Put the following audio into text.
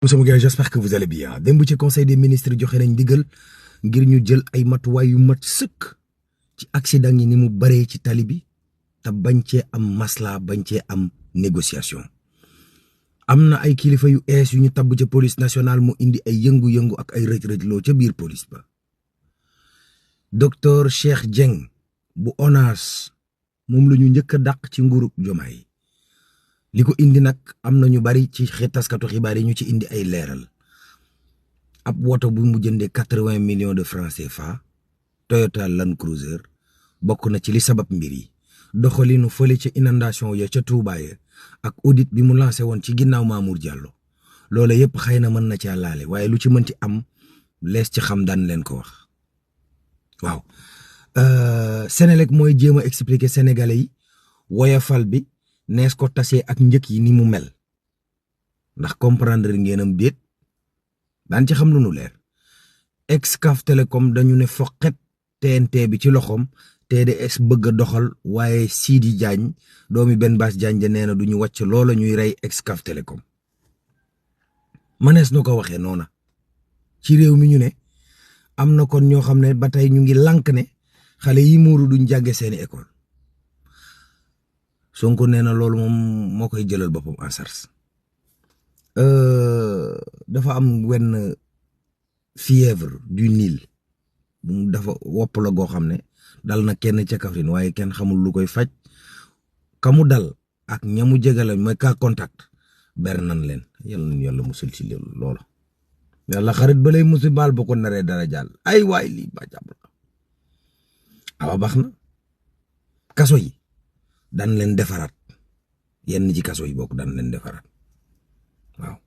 Moussa Mougué, j'espère que vous allez bien démb ci conseil des ministres joxe nañ ndigal ngir ñu jël ay matuwaay yu mat sëkk ci accident yi ni mu baree ci tali bi te bañ cee am masla bañ cee am négociation. am na ay kilifa yu ees yu ñu tabb ca police nationale mu indi ay yëngu-yëngu ak ay rëj-rëjloo ca biir police ba. docteur Cheikh Dieng bu ONAS moom la ñu njëkk a dàq ci nguurug Diomaye li ko indi nag am na ñu bari ci taskatu xibaar yi ñu ci indi ay leeral. ab woto bu mu jëndee 80 millions de francs CFA Toyota Land Cruiser bokk na ci li sabab mbir yi. doxalinu fële ca inondation ya ca Touba ya ak audit bi mu lancé woon ci ginnaaw Mamour Diallo loola yëpp xëy na mën na caa laale waaye lu ci mën ci am lees ci xam daan leen ko wax. waaw Senelec mooy jéem a expliquer sénégalais yi woyofal bi nees ko tasee ak njëkk yi ni mu mel ndax comprendre ngeenam déet daan ci xam lu nu leer. Excaf Télécom dañu ne foqet TNT bi ci loxoom TDS bëgg a doxal waaye Sidi Diagne doomi Ben Bass Diagne ja nee na du ñu wàcc loola ñuy rey Excaf Télécom. manees na ko waxee noona ci réew mi ñu ne am na kon ñoo xam ne ba tey ñu ngi lànk ne xale yi muuru duñ jànge seeni école. Sonko nee na loolu moom moo koy jëlal boppam en charge. dafa am wenn fièvre du Nil dafa wopp la goo xam ne dal na kenn ca Kaffrine waaye kenn xamul lu koy faj kamu dal ak ñamu jegale mooy cas contact ber nan leen yàlla musul ci loola yàlla xarit ba lay musul baal ba ko naree dara jàll ay waay lii ba jàpp la awa baax na kaso yi dan leen defaraat yenn ci kaso yi bokk dan leen defaraat waaw